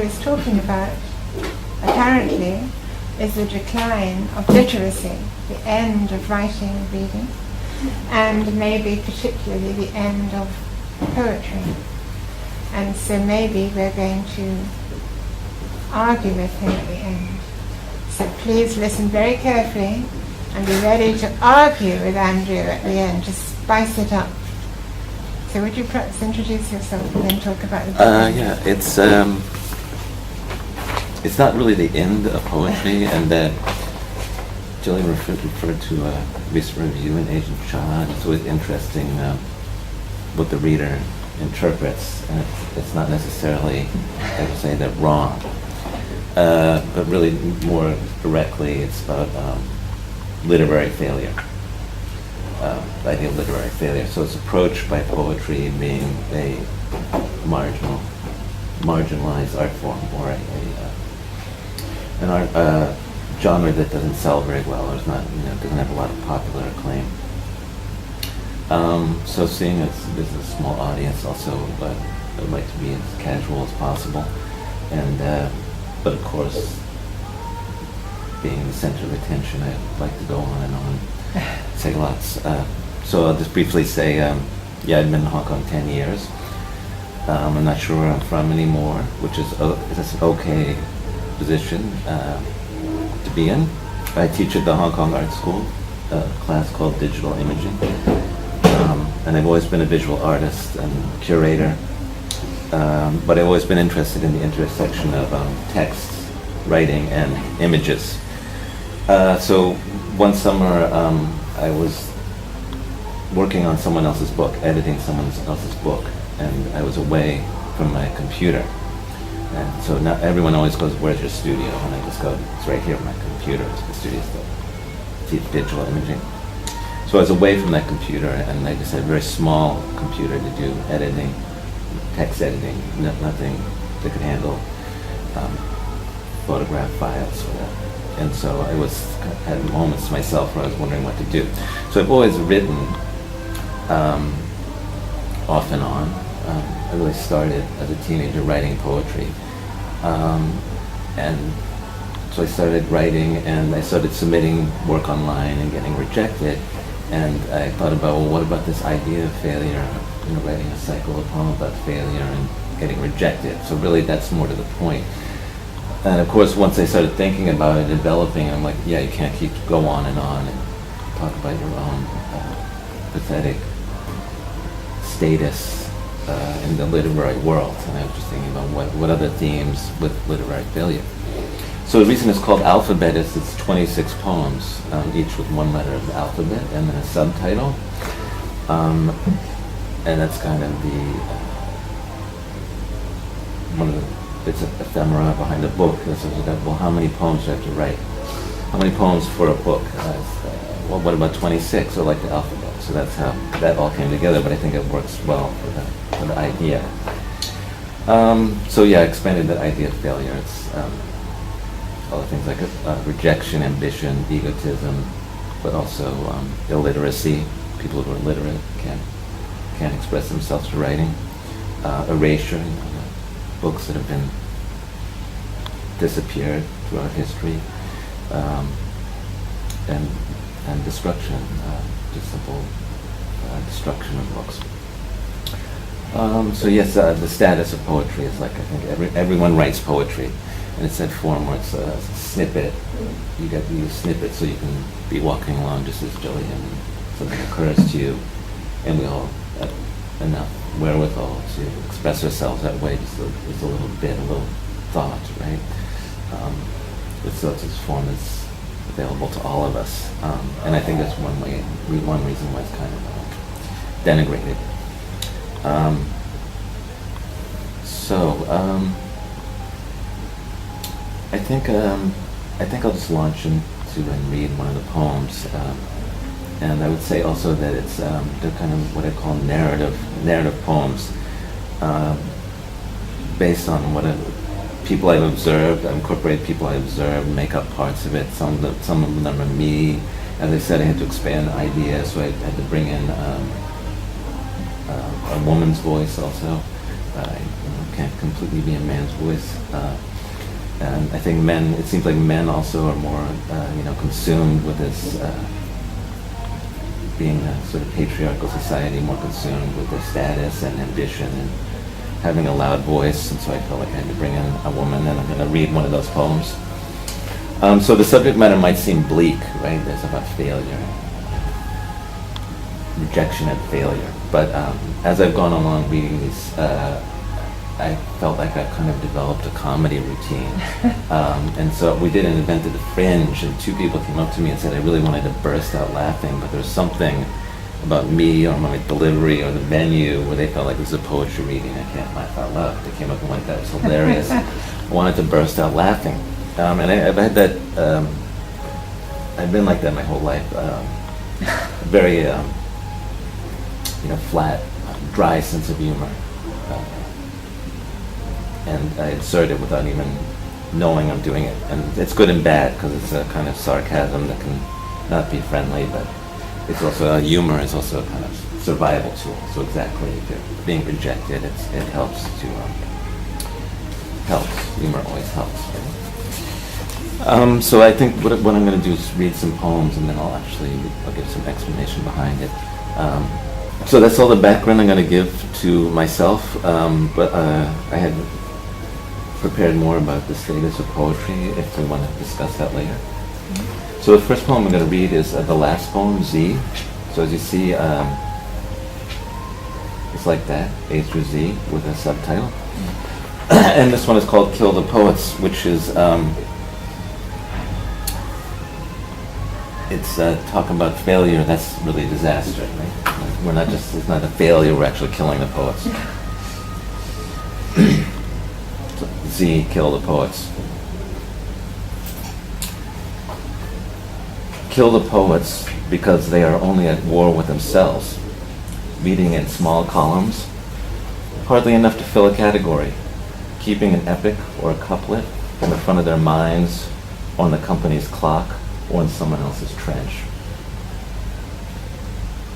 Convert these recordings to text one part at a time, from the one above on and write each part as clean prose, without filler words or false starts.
is talking about, apparently, is the decline of literacy, the end of writing and reading, and maybe particularly the end of poetry. And so maybe we're going to argue with him at the end. So please listen very carefully and be ready to argue with Andrew at the end, to spice it up. So would you perhaps introduce yourself and then talk about the book? Yeah, it's not really the end of poetry, and that Jillian referred to a recent review in Asian Shah. It's always interesting what the reader interprets, and it's not necessarily, I would say, they're wrong. But really, more directly, it's about literary failure, the idea of literary failure. So it's approached by poetry being a marginalized art form, or an art genre that doesn't sell very well, or is not, doesn't have a lot of popular acclaim. So seeing as there's a small audience, also I would like to be as casual as possible, and but of course, being the center of attention, I'd like to go on and on, say lots. So I'll just briefly say, I've been in Hong Kong 10 years. I'm not sure where I'm from anymore, which is an okay position to be in. I teach at the Hong Kong Art School, a class called Digital Imaging. And I've always been a visual artist and curator, but I've always been interested in the intersection of text, writing, and images. So one summer I was working on someone else's book, editing someone else's book, and I was away from my computer. And so now everyone always goes, "Where's your studio?" And I just go, "It's right here on my computer. The studio's the digital imaging." So I was away from that computer, and I just had a very small computer to do editing, text editing, nothing that could handle photograph files or that. And so I had moments myself where I was wondering what to do. So I've always written off and on. I really started as a teenager writing poetry. And so I started writing, and I started submitting work online and getting rejected. And I thought about, well, what about this idea of failure? Writing a cycle, a poem about failure and getting rejected. So really, that's more to the point. And of course, once I started thinking about it, developing, I'm like, yeah, you can't go on and talk about your own pathetic status in the literary world. And I was just thinking about what other themes with literary failure. So the reason it's called Alphabet is it's 26 poems, each with one letter of the alphabet, and then a subtitle. And that's kind of it's an ephemera behind the book. This is, well, how many poems do I have to write? How many poems for a book? Well, what about 26, or like the alphabet? So that's how that all came together, but I think it works well for the idea. So yeah, I expanded that idea of failure. It's all the things like rejection, ambition, egotism, but also illiteracy. People who are illiterate can't express themselves through writing. Erasure, books that have been disappeared throughout history, and destruction, just simple destruction of books. So yes, the status of poetry is like, I think everyone writes poetry, and it's that form where it's a snippet. You use snippets so you can be walking along just as Jillian, something occurs to you, and we all have enough wherewithal to express ourselves that way, just a little bit, a little thought, right? It's this form that's available to all of us, and I think that's one reason why it's kind of denigrated. I think I'll just launch into and read one of the poems, and I would say also that it's they're kind of what I call narrative poems, based on people I've observed. I incorporate people I observed, make up parts of it. Some of them are me. As I said, I had to expand the idea, so I had to bring in a woman's voice also. I can't completely be a man's voice. And I think it seems like men also are more, consumed with this, being a sort of patriarchal society, more consumed with their status and ambition and having a loud voice. And so I felt like I had to bring in a woman, and I'm going to read one of those poems. So the subject matter might seem bleak, right? There's about failure, rejection and failure. But as I've gone along reading these, I felt like I kind of developed a comedy routine. And so we did an event at the Fringe, and two people came up to me and said I really wanted to burst out laughing, but there was something about me or my delivery or the venue where they felt like this was a poetry reading. I can't laugh out loud. They came up and went, that was hilarious. I wanted to burst out laughing. And I've had that, I've been like that my whole life. Very, flat, dry sense of humor. And I insert it without even knowing I'm doing it. And it's good and bad, because it's a kind of sarcasm that can not be friendly, but it's also, humor is also a kind of survival tool. So exactly, if you're being rejected, it helps to, humor always helps. Right? So I think what I'm going to do is read some poems, and then I'll give some explanation behind it. So that's all the background I'm going to give to myself, but I had prepared more about the status of poetry if we want to discuss that later. Mm-hmm. So the first poem I'm going to read is the last poem, Z. So as you see, it's like that, A through Z, with a subtitle. Mm-hmm. And this one is called Kill the Poets, which is, it's talking about failure. That's really a disaster, right? It's not a failure, we're actually killing the poets. Z, kill the poets. Kill the poets because they are only at war with themselves, reading in small columns, hardly enough to fill a category, keeping an epic or a couplet in the front of their minds, on the company's clock, or in someone else's trench.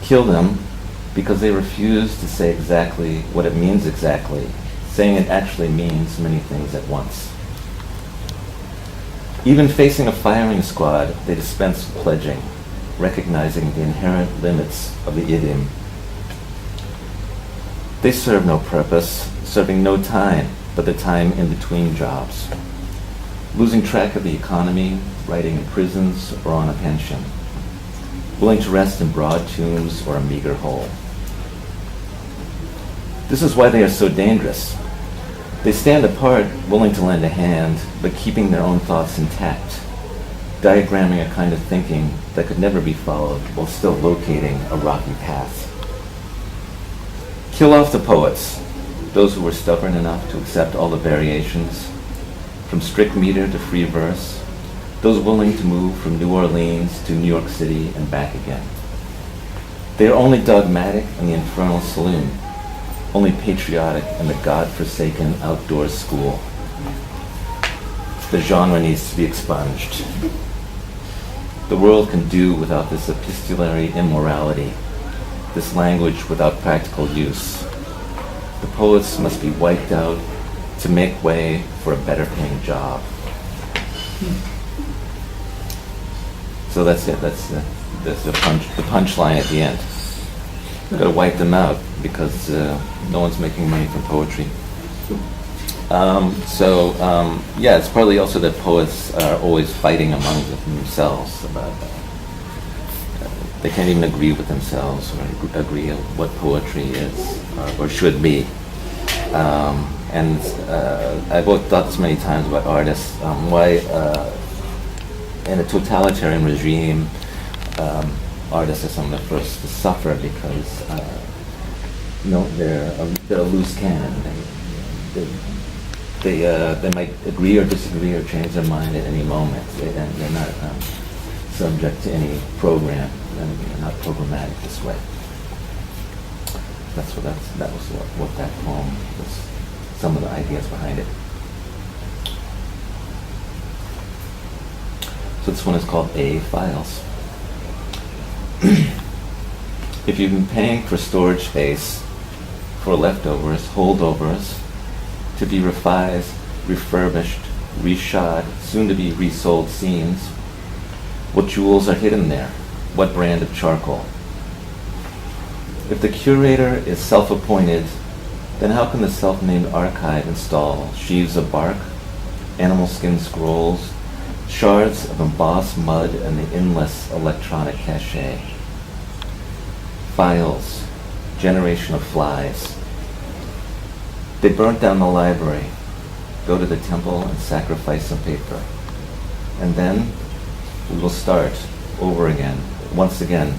Kill them because they refuse to say exactly what it means exactly, saying it actually means many things at once. Even facing a firing squad, they dispense pledging, recognizing the inherent limits of the idiom. They serve no purpose, serving no time but the time in between jobs, losing track of the economy, writing in prisons or on a pension, willing to rest in broad tombs or a meager hole. This is why they are so dangerous. They stand apart, willing to lend a hand, but keeping their own thoughts intact, diagramming a kind of thinking that could never be followed while still locating a rocky path. Kill off the poets, those who were stubborn enough to accept all the variations, from strict meter to free verse, those willing to move from New Orleans to New York City and back again. They are only dogmatic in the infernal saloon, only patriotic in the God-forsaken outdoor school. The genre needs to be expunged. The world can do without this epistolary immorality, this language without practical use. The poets must be wiped out to make way for a better paying job. So that's it. That's the punchline at the end. We've got to wipe them out because no one's making money from poetry. It's partly also that poets are always fighting among themselves about they can't even agree with themselves or agree on what poetry is or should be. I've thought this many times about artists, why in a totalitarian regime, artists are some of the first to suffer because they're a loose cannon. They might agree or disagree or change their mind at any moment, and they're not subject to any program, and they're not programmatic this way. That was what that poem was. Some of the ideas behind it. So this one is called A Files. If you've been paying for storage space, for leftovers, holdovers, to be revised, refurbished, reshod, soon to be resold scenes. What jewels are hidden there? What brand of charcoal? If the curator is self-appointed, then how can the self-named archive install sheaves of bark, animal skin scrolls, shards of embossed mud, and the endless electronic cachet? Files, generation of flies. They burnt down the library, go to the temple and sacrifice some paper. And then we will start over again, once again,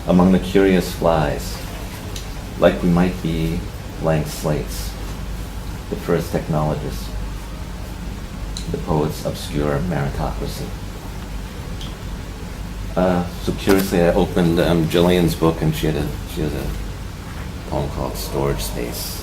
among the curious flies, like we might be blank slates, the first technologists, the poet's obscure meritocracy. So curiously, I opened Jillian's book, and she has a poem called Storage Space.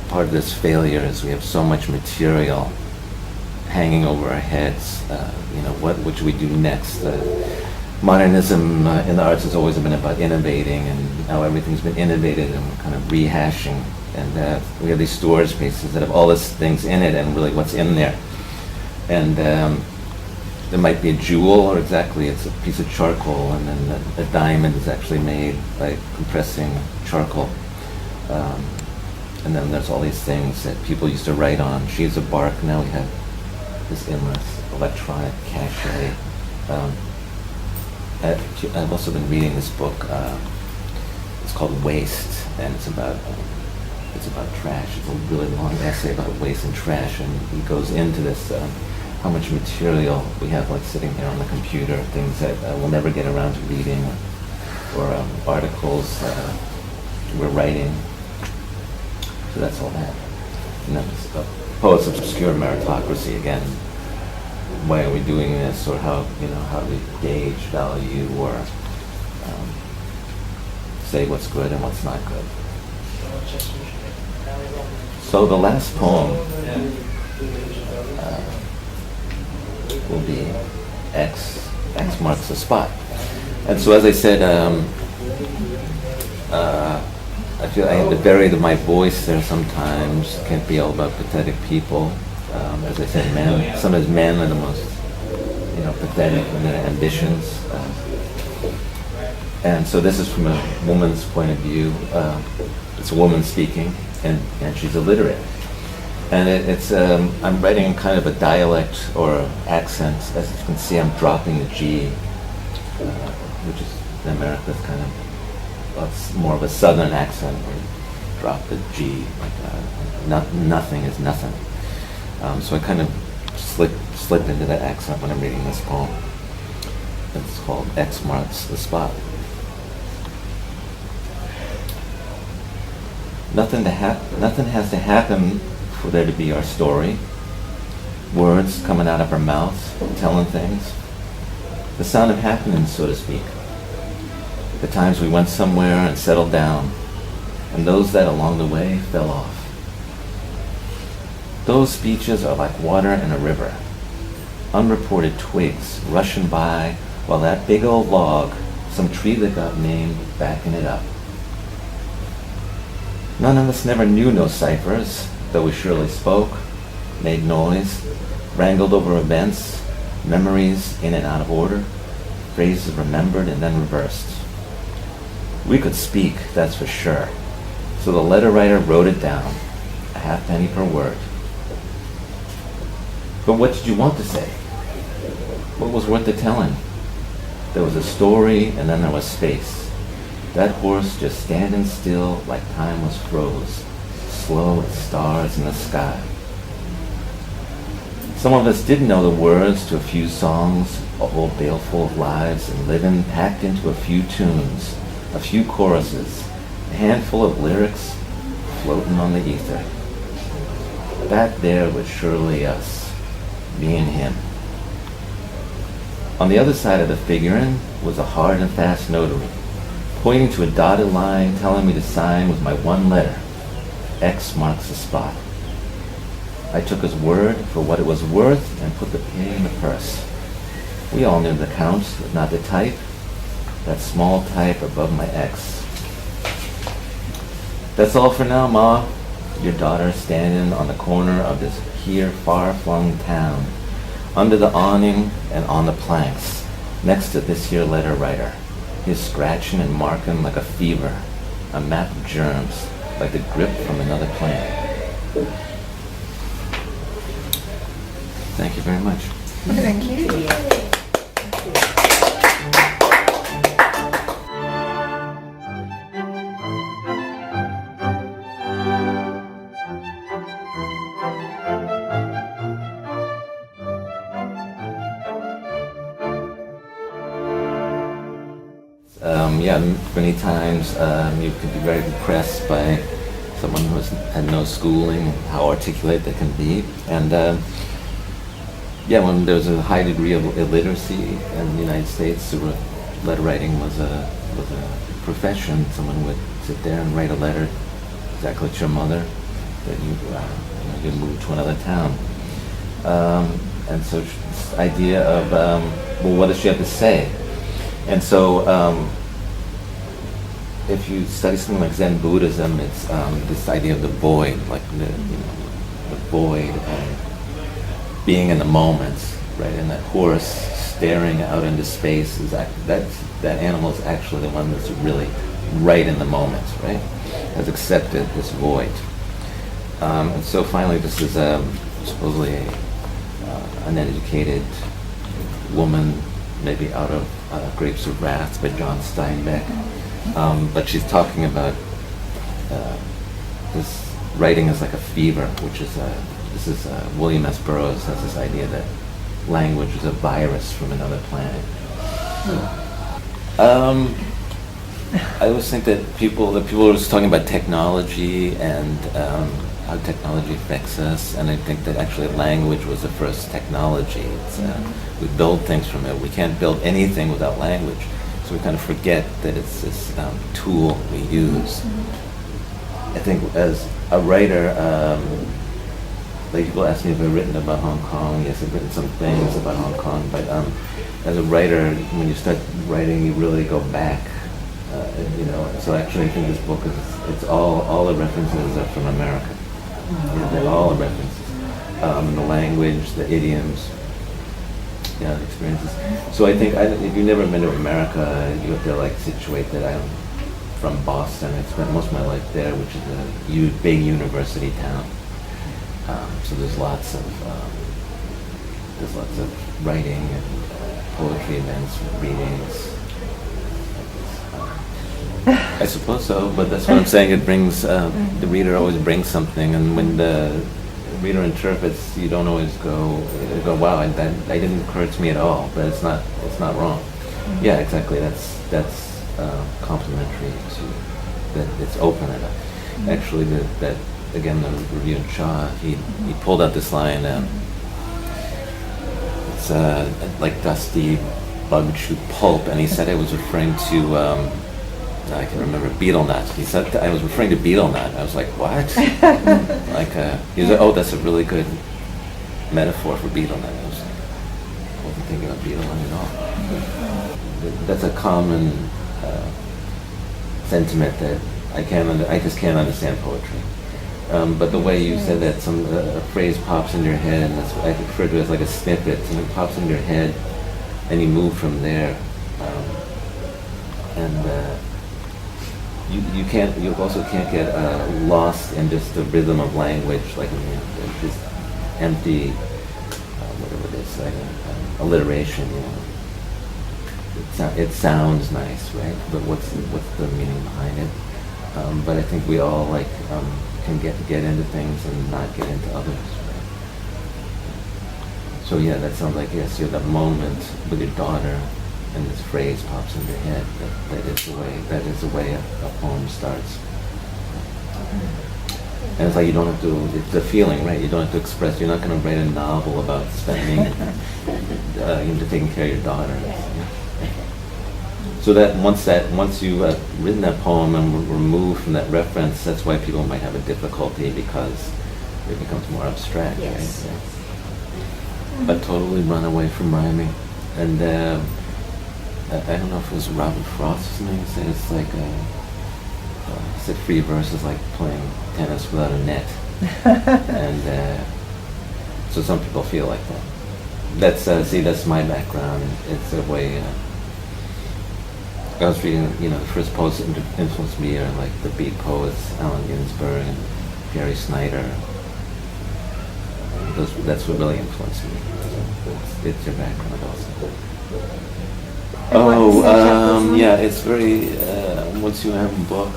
Part of this failure is we have so much material hanging over our heads. What should we do next? Modernism in the arts has always been about innovating, and now everything's been innovated, and we're kind of rehashing. And we have these storage spaces that have all these things in it, and really what's in there. And there might be a jewel, or exactly it's a piece of charcoal, and then a diamond is actually made by compressing charcoal. And then there's all these things that people used to write on sheaves of bark. Now we have this endless electronic cachet. I've also been reading this book. It's called Waste, and it's about trash. It's a really long essay about waste and trash, and he goes into this how much material we have, like sitting here on the computer, things that we'll never get around to reading, or articles we're writing. So that's all that. And then poets of obscure meritocracy again. Why are we doing this, or how do we gauge value, or say what's good and what's not good? So the last poem will be X marks the spot. And so, as I said, I feel I have to bury my voice there sometimes. Can't be all about pathetic people. As I said, sometimes men are the most, pathetic in their ambitions. And so this is from a woman's point of view. It's a woman speaking, and she's illiterate. And I'm writing in kind of a dialect or accent. As you can see, I'm dropping the G, which is in America kind of it's more of a southern accent where you drop the G, like nothing is nothing. So I kind of slip into that accent when I'm reading this poem. It's called X Marks the Spot. Nothing has to happen for there to be our story. Words coming out of our mouths, telling things. The sound of happening, so to speak. The times we went somewhere and settled down, and those that along the way fell off. Those speeches are like water in a river. Unreported twigs rushing by while that big old log, some tree that got named, backing it up. None of us never knew no ciphers, though we surely spoke, made noise, wrangled over events, memories in and out of order, phrases remembered and then reversed. We could speak, that's for sure. So the letter writer wrote it down, a halfpenny per word. But what did you want to say? What was worth the telling? There was a story, and then there was space. That horse just standing still like time was froze, slow as stars in the sky. Some of us didn't know the words to a few songs, a whole baleful of lives, and living packed into a few tunes, a few choruses, a handful of lyrics floating on the ether. That there was surely us, me and him. On the other side of the figuring was a hard and fast notary, pointing to a dotted line telling me to sign with my one letter. X marks the spot. I took his word for what it was worth and put the penny in the purse. We all knew the count, if not the type, that small type above my X. That's all for now, Ma. Your daughter standing on the corner of this here far-flung town, under the awning and on the planks, next to this here letter writer. He's scratching and marking like a fever, a map of germs, like the grip from another planet. Thank you very much. Thank you. Yeah, many times you can be very impressed by someone who had no schooling, how articulate they can be. And yeah, when there's a high degree of illiteracy in the United States, letter writing was a profession. Someone would sit there and write a letter exactly to your mother that you moved to another town. And so this idea of, well, what does she have to say? And so if you study something like Zen Buddhism, it's this idea of the void, like the void and being in the moment, right? And that horse staring out into space is that animal is actually the one that's really right in the moment, right? Has accepted this void. And so finally, this is supposedly an uneducated woman, maybe out of Grapes of Wrath by John Steinbeck. But she's talking about this writing is like a fever, which is William S. Burroughs has this idea that language is a virus from another planet. I always think that people are always talking about technology and how technology affects us, and I think that actually language was the first technology. We build things from it. We can't build anything without language. So we kind of forget that it's this tool we use. I think as a writer, like people ask me if I've written about Hong Kong. Yes, I've written some things about Hong Kong, but as a writer, when you start writing, you really go back. So actually I think this book it's all the references are from America. They're all the references. The language, the idioms, the experiences. So I think if you've never been to America, you have to like situate that I'm from Boston. I spent most of my life there, which is a big university town. So there's lots of writing and poetry events, readings. I suppose so, but that's what I'm saying. It brings the reader always brings something, and when the reader interprets, you don't always go, wow, that didn't occur to me at all. But it's not wrong. Yeah, exactly. That's complimentary to that. It's open enough. Actually, that again, the review in Shaw, he pulled out this line. It's like dusty bug chew pulp, and he said I was referring to. I can remember beetle nut. He said I was referring to beetle nut. I was like, what? He was like, oh, that's a really good metaphor for beetle nut. I wasn't thinking about beetle nut at all. That's a common sentiment that I just can't understand poetry. But the way you said that, a phrase pops in your head, and that's what I refer to as like a snippet. Something pops in your head, and you move from there. You also can't get lost in just the rhythm of language, like just empty, whatever it is, like alliteration. It sounds nice, right? But what's the meaning behind it? But I think we all can get into things and not get into others. Right? So yeah, that sounds like yes, you're that moment with your daughter. And this phrase pops in your head. That is the way a poem starts. And it's like you don't have to. It's the feeling, right? You don't have to express. You're not going to write a novel about spending, taking care of your daughter. So that once you've written that poem and removed from that reference, that's why people might have a difficulty because it becomes more abstract. Yes. Right? But totally run away from rhyming, and. I don't know if it was Robert Frost or something. He said it's like he said free verse is like playing tennis without a net. And so some people feel like that. That's that's my background. It's a way. I was reading, the first poets that influenced me are like the beat poets, Allen Ginsberg and Gary Snyder. That's what really influenced me. It's your background also. Yeah, it's very. Once you have a book,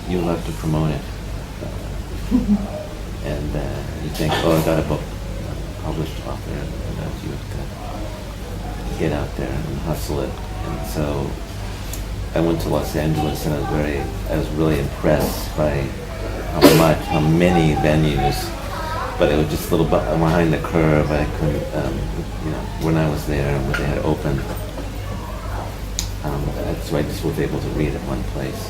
you have to promote it, and you think, oh, I got a book, published author, and you have to get out there and hustle it. And so I went to Los Angeles, and I was really impressed by how many venues. But it was just a little bit behind the curve. I couldn't, when I was there, when they had opened, so I just was able to read at one place.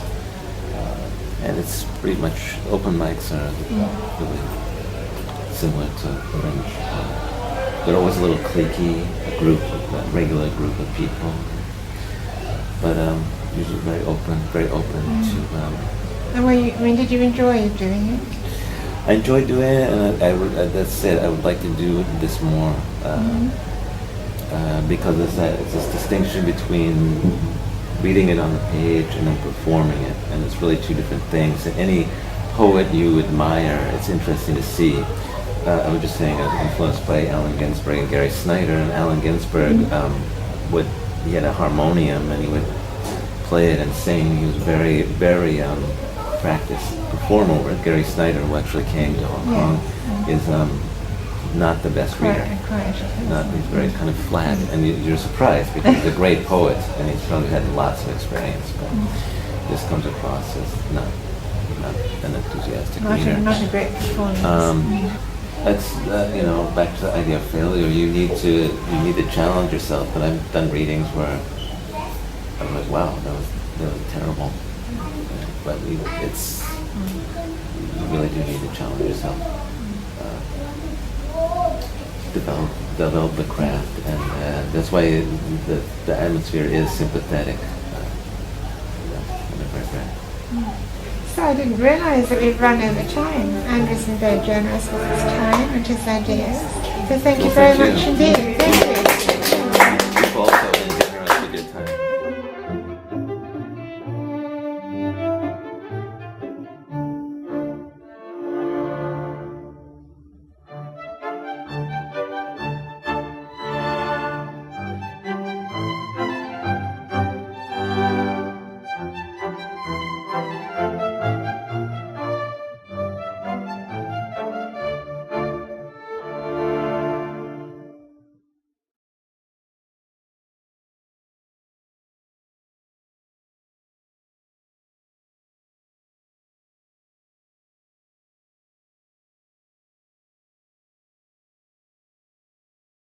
And it's pretty much, open mics are really similar to French. They're always a little cliquey, a regular group of people. But usually very open And did you enjoy doing it? I enjoy doing it, and that said, I would like to do this more because it's this distinction between reading it on the page and then performing it, and it's really two different things. And any poet you admire, it's interesting to see. I was just saying, I was influenced by Allen Ginsberg and Gary Snyder, and Allen Ginsberg he had a harmonium, and he would play it and sing. He was very, very practiced performer. Gary Snyder, who actually came to Hong Kong, is not the best reader. He's very kind of flat, and you're surprised because he's a great poet, and he's probably had lots of experience, but this comes across as not an enthusiastic reader. Not a great performance. That's back to the idea of failure. You need to challenge yourself. But I've done readings where I was like, wow, that was terrible. But you really do need to challenge yourself, develop the craft, and that's why the atmosphere is sympathetic. So I didn't realize that we've run over time. Andrew's been very generous with his time and his ideas. So thank you very much indeed.